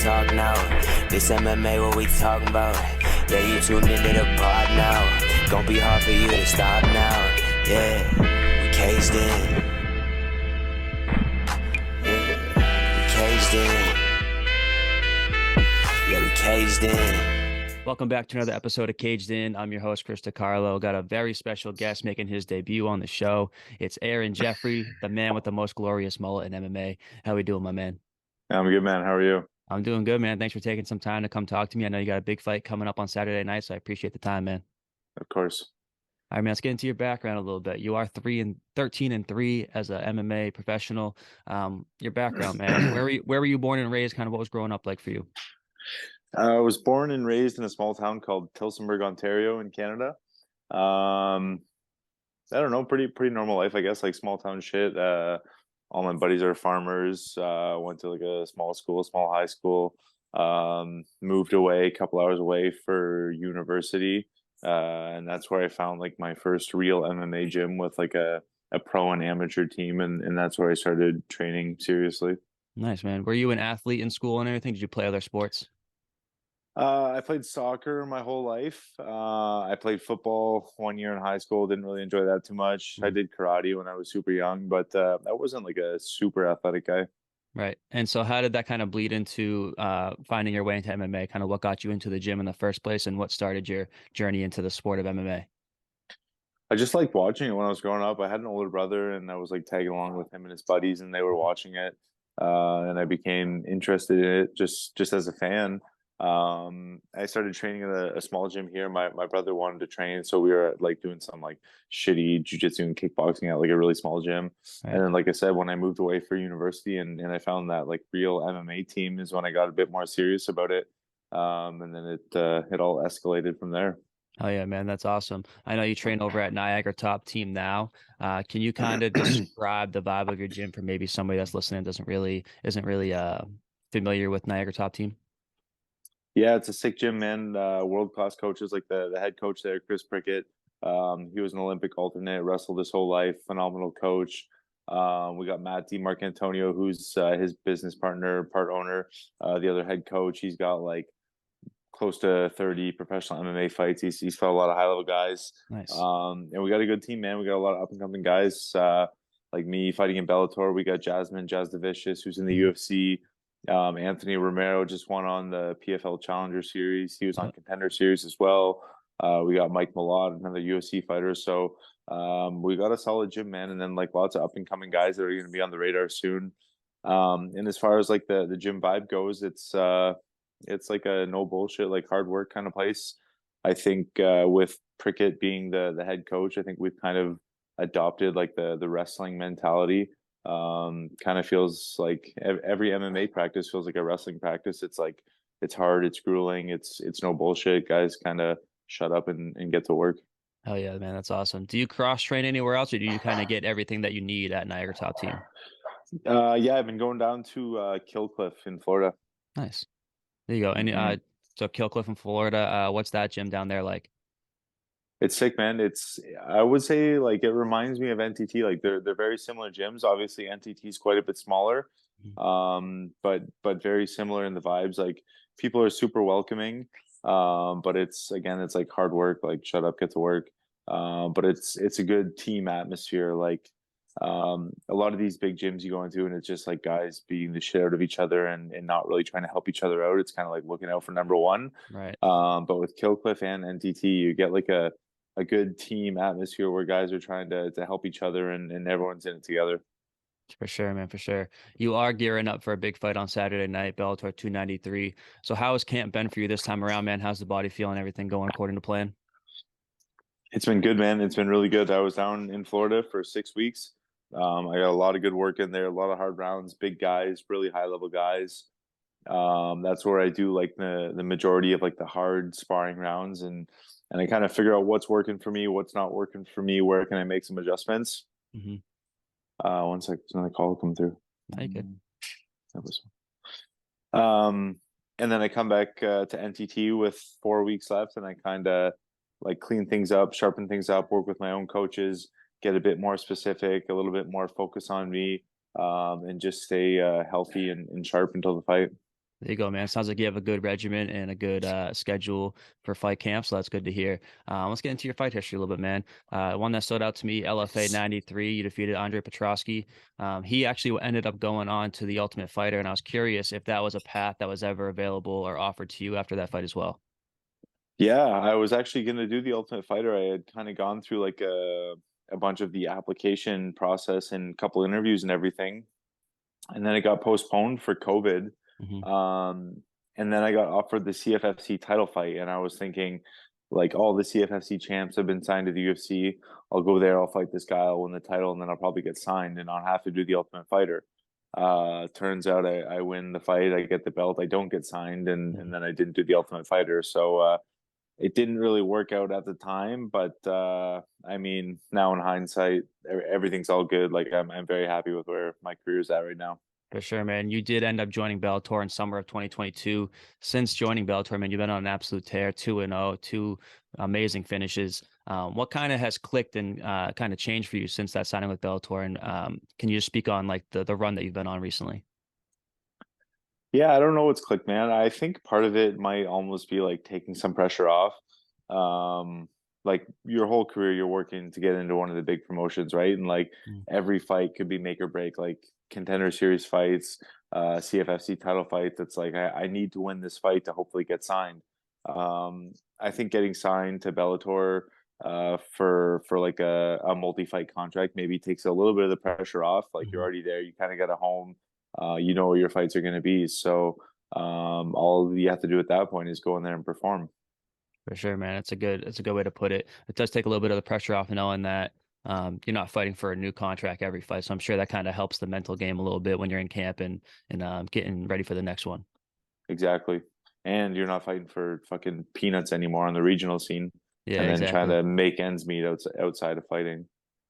talk now. This MMA, what we talking about? Yeah, you tuned into the pod now. Gonna be hard for you to stop now. Yeah, we caged in. Yeah, we caged in. Yeah, we caged in. Welcome back to another episode of Caged In. I'm your host, Chris DiCarlo. Got a very special guest making his debut on the show. It's Aaron Jeffery, the man with the most glorious mullet in MMA. How we doing, my man? I'm good, man. How are you? I'm doing good, man. Thanks for taking some time to come talk to me. I know you got a big fight coming up on Saturday night, so I appreciate the time, man. Of course. All right, man, let's get into your background a little bit. You are 13-3 as a MMA professional. Your background, man. Where were you born and raised? Kind of what was growing up like for you? I was born and raised in a small town called Tillsonburg, Ontario, in Canada. I don't know, pretty normal life, I guess, like small town shit. All my buddies are farmers. Went to like a small school, small high school. Moved away a couple hours away for university. And that's where I found like my first real MMA gym with like a pro and amateur team, and that's where I started training seriously. Nice, man. Were you an athlete in school and everything? Did you play other sports? I played soccer my whole life. I played football 1 year in high school. Didn't really enjoy that too much. I did karate when I was super young, but I wasn't like a super athletic guy. Right. And so how did that kind of bleed into finding your way into MMA? Kind of what got you into the gym in the first place and what started your journey into the sport of MMA? I just liked watching it when I was growing up. I had an older brother, and I was like tagging along with him and his buddies, and they were watching it. And I became interested in it just as a fan. I started training at a small gym here. My brother wanted to train, so we were like doing some like shitty jujitsu and kickboxing at like a really small gym. Right. And then, like I said, when I moved away for university and I found that like real MMA team is when I got a bit more serious about it. And then it all escalated from there. Oh yeah, man, that's awesome. I know you train over at Niagara Top Team now. Can you kind of describe the vibe of your gym for maybe somebody that's listening isn't really familiar with Niagara Top Team? Yeah, it's a sick gym, man. World class coaches like the head coach there, Chris Prickett. He was an Olympic alternate, wrestled his whole life, phenomenal coach. We got Matt Antonio, who's his business partner, part owner, the other head coach. He's got like close to 30 professional MMA fights. He's fought a lot of high level guys. Nice. And we got a good team, man. We got a lot of up and coming guys. Like me fighting in Bellator. We got Jazz the Vicious, who's in the UFC. Anthony Romero just won on the PFL Challenger Series. He was on Contender Series as well. We got Mike Malott, another UFC fighter. So we got a solid gym, man, and then like lots of up and coming guys that are going to be on the radar soon. And as far as like the gym vibe goes, it's like a no bullshit, like hard work kind of place. I think with Prickett being the head coach, I think we've kind of adopted like the wrestling mentality. Kind of feels like every MMA practice feels like a wrestling practice. It's like it's hard, it's grueling, it's no bullshit. Guys kind of shut up and get to work. Hell yeah, man, that's awesome. Do you cross train anywhere else, or do you kind of get everything that you need at Niagara Top Team? Yeah, I've been going down to Kill Cliff in Florida. Nice. There you go. And so Killcliff in Florida, what's that gym down there like? It's sick, man. I would say like it reminds me of NTT. Like they're very similar gyms. Obviously, NTT is quite a bit smaller, but very similar in the vibes. Like people are super welcoming, but it's like hard work. Like shut up, get to work. But it's a good team atmosphere. Like a lot of these big gyms you go into, and it's just like guys beating the shit out of each other and not really trying to help each other out. It's kind of like looking out for number one. Right. But with Killcliff and NTT, you get like a good team atmosphere where guys are trying to help each other and everyone's in it together. For sure, man, for sure. You are gearing up for a big fight on Saturday night, Bellator 293. So how has camp been for you this time around, man? How's the body feeling? Everything going according to plan? It's been good, man. It's been really good. I was down in Florida for 6 weeks. I got a lot of good work in there, a lot of hard rounds, big guys, really high level guys. That's where I do like the majority of like the hard sparring rounds, and I kind of figure out what's working for me, what's not working for me, where can I make some adjustments. Mm-hmm. One second, another call come through. Very good. That was and then I come back to NTT with 4 weeks left, and I kind of like clean things up, sharpen things up, work with my own coaches, get a bit more specific, a little bit more focus on me, and just stay healthy and sharp until the fight. There you go, man. Sounds like you have a good regimen and a good schedule for fight camp, so that's good to hear. Let's get into your fight history a little bit, man. One that stood out to me, LFA 93, you defeated Andre Petrosky. He actually ended up going on to the Ultimate Fighter, and I was curious if that was a path that was ever available or offered to you after that fight as well. Yeah, I was actually going to do the Ultimate Fighter. I had kind of gone through like a bunch of the application process and a couple interviews and everything, and then it got postponed for COVID. Hmm. Um, and then I got offered the CFFC title fight, and I was thinking, like, all the CFFC champs have been signed to the UFC. I'll go there, I'll fight this guy, I'll win the title, and then I'll probably get signed, and I'll have to do the Ultimate Fighter. Turns out I win the fight, I get the belt, I don't get signed, and then I didn't do the Ultimate Fighter. So it didn't really work out at the time, but I mean, now in hindsight, everything's all good. Like I'm very happy with where my career is at right now. For sure, man. You did end up joining Bellator in summer of 2022. Since joining Bellator, man, you've been on an absolute tear, 2-0, two amazing finishes. What kind of has clicked and kind of changed for you since that signing with Bellator? And can you just speak on like the run that you've been on recently? Yeah, I don't know what's clicked, man. I think part of it might almost be like taking some pressure off. Like your whole career, you're working to get into one of the big promotions, right? And like Mm. every fight could be make or break, like contender series fights, CFFC title fights. It's like I need to win this fight to hopefully get signed. I think getting signed to Bellator for like a multi-fight contract maybe takes a little bit of the pressure off. Like you're Mhm. already there, you kind of got a home, you know where your fights are going to be. So all you have to do at that point is go in there and perform. For sure, man. It's a good way to put it. It does take a little bit of the pressure off knowing that you're not fighting for a new contract every fight. So I'm sure that kind of helps the mental game a little bit when you're in camp and getting ready for the next one. Exactly. And you're not fighting for fucking peanuts anymore on the regional scene Yeah, and then trying exactly. to make ends meet outside of fighting.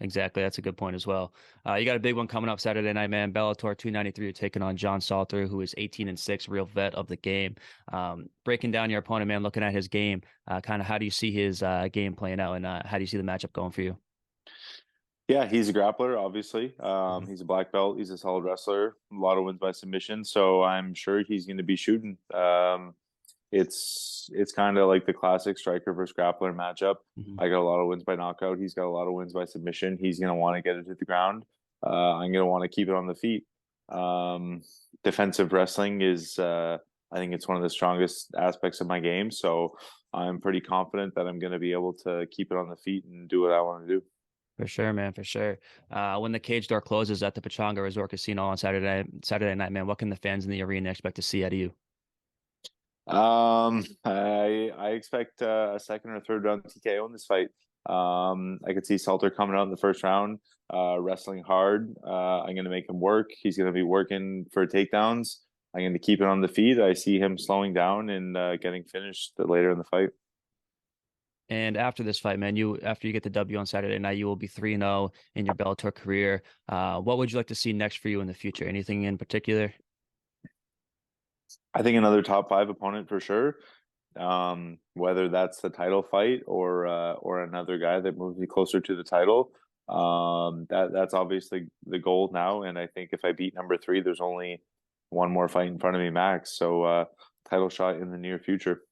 Exactly. That's a good point as well. You got a big one coming up Saturday night, man. Bellator 293, you're taking on John Salter, who is 18-6, real vet of the game. Breaking down your opponent, man, looking at his game, kind of how do you see his game playing out and how do you see the matchup going for you? Yeah, he's a grappler, obviously. Mhm. He's a black belt. He's a solid wrestler. A lot of wins by submission. So I'm sure he's going to be shooting. It's kind of like the classic striker versus grappler matchup. Mhm. I got a lot of wins by knockout. He's got a lot of wins by submission. He's going to want to get it to the ground. I'm going to want to keep it on the feet. Um, Defensive wrestling is, I think it's one of the strongest aspects of my game. So I'm pretty confident that I'm going to be able to keep it on the feet and do what I want to do. For sure, man, for sure. When the cage door closes at the Pachanga Resort Casino on Saturday night, man, what can the fans in the arena expect to see out of you? I expect a second or third round TKO in this fight. I could see Salter coming out in the first round, wrestling hard. I'm going to make him work. He's going to be working for takedowns. I'm going to keep it on the feet. I see him slowing down and getting finished later in the fight. And after this fight, man, after you get the W on Saturday night, you will be 3-0 in your Bellator career. What would you like to see next for you in the future? Anything in particular? I think another top five opponent for sure. Whether that's the title fight or another guy that moves me closer to the title. That's obviously the goal now. And I think if I beat number three, there's only one more fight in front of me, max. So title shot in the near future.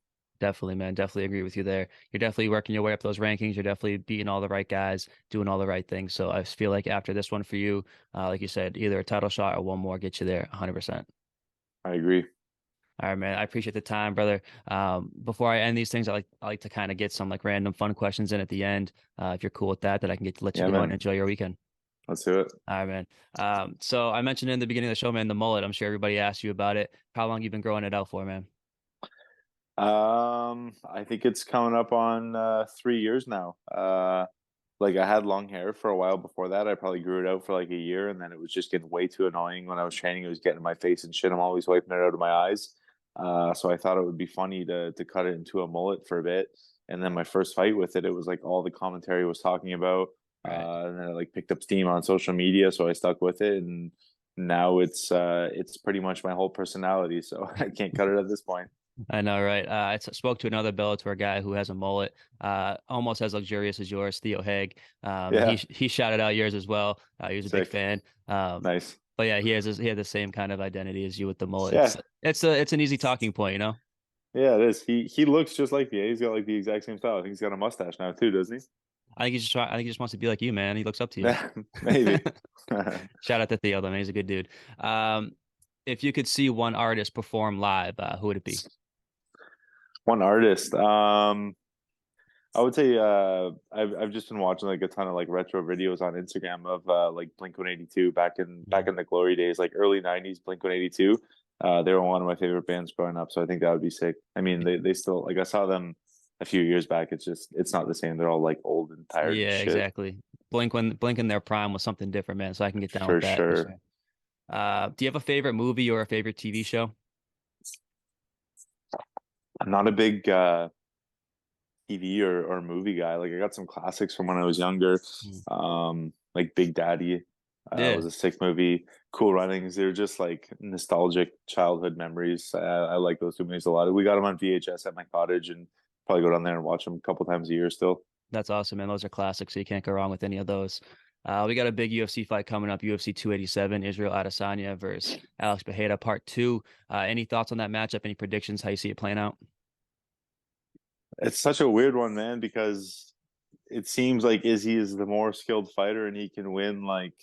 Definitely, man. Definitely agree with you there. You're definitely working your way up those rankings. You're definitely beating all the right guys, doing all the right things. So I feel like after this one for you, like you said, either a title shot or one more get you there 100%. I agree. All right, man. I appreciate the time, brother. Before I end these things, I like to kind of get some like random fun questions in at the end. If you're cool with that, that I can let you Yeah, go and man. enjoy your weekend. Let's do it. All right, man. So I mentioned in the beginning of the show, man, the mullet. I'm sure everybody asked you about it. How long you been growing it out for, man? I think it's coming up on 3 years now. Like I had long hair for a while before that. I probably grew it out for like a year, and then it was just getting way too annoying when I was training. It was getting in my face and shit. I'm always wiping it out of my eyes. So I thought it would be funny to cut it into a mullet for a bit. And then my first fight with it, it was like all the commentary was talking about. Right. And then it like picked up steam on social media, so I stuck with it, and now it's pretty much my whole personality. So I can't cut it at this point. I know, right? Spoke to another Bellator guy who has a mullet, almost as luxurious as yours, Theo Haig. Yeah, He shouted out yours as well. He was a big sick, fan. nice. But yeah, he had the same kind of identity as you with the mullet. Yeah. It's an easy talking point, you know? Yeah, it is. He looks just like me. He's got like the exact same style. I think he's got a mustache now too, doesn't I think he just wants to be like you, man. He looks up to you. he? Maybe. Shout out to Theo, though, man. He's a good dude. If you could see one artist perform live, who would it be? One artist. I would say I've just been watching like a ton of like retro videos on Instagram of like Blink-182 back in the glory days, like early '90s Blink-182. They were one of my favorite bands growing up, so I think that would be sick. I mean, they still like I saw them a few years back. It's not the same. They're all like old and tired and Yeah, shit. exactly. Blink in their prime was something different, man. So I can get down For with that. For sure. sure. Do you have a favorite movie or a favorite TV show? I'm not a big TV or movie guy. Like I got some classics from when I was younger. Like Big Daddy Yeah, was a sick movie. Cool Runnings. They're just like nostalgic childhood memories. I like those two movies a lot. We got them on VHS at my cottage and probably go down there and watch them a couple times a year still. that's awesome, man. Those are classics, so you can't go wrong with any of those. We got a big UFC fight coming up, UFC 287, Israel Adesanya versus Alex Pereira, Part 2. Any thoughts on that matchup? Any predictions? How you see it playing out? It's such a weird one, man, because it seems like Izzy is the more skilled fighter and he can win like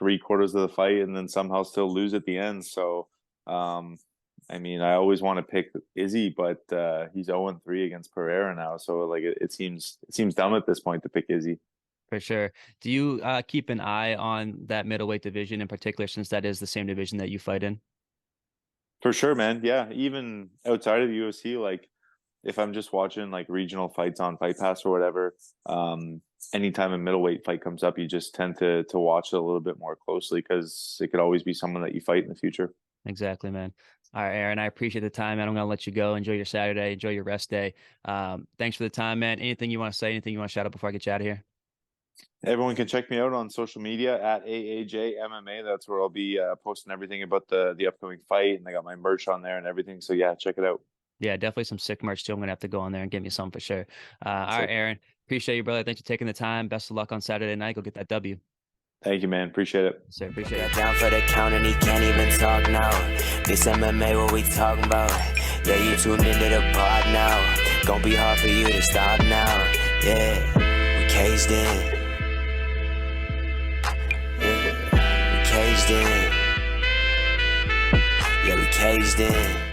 3/4 of the fight and then somehow still lose at the end. So, I mean, I always want to pick Izzy, but he's 0-3 against Pereira now. So, like, it seems dumb at this point to pick Izzy. For sure. Do you keep an eye on that middleweight division in particular, since that is the same division that you fight in? For sure, man. Yeah, even outside of the UFC, like if I'm just watching like regional fights on Fight Pass or whatever, anytime a middleweight fight comes up, you just tend to watch it a little bit more closely because it could always be someone that you fight in the future. Exactly, man. All right, Aaron, I appreciate the time, man. I'm going to let you go. Enjoy your Saturday. Enjoy your rest day. Thanks for the time, man. Anything you want to say? Anything you want to shout out before I get you out of here? Everyone can check me out on social media at AAJ MMA. That's where I'll be posting everything about the upcoming fight, and I got my merch on there and everything. So yeah, check it out. Yeah, definitely some sick merch too. I'm gonna have to go on there and get me some for sure. All right, Aaron. Appreciate you, brother. Thanks for taking the time. Best of luck on Saturday night. Go get that W. Thank you, man. Appreciate it. Sir, appreciate it. Down for the count and he can't even talk now. This MMA, what we talking about? Yeah, you tuned into the pod now. Gonna be hard for you to stop now. Yeah, we caged in. Yeah, we caged in. Yeah, we caged in.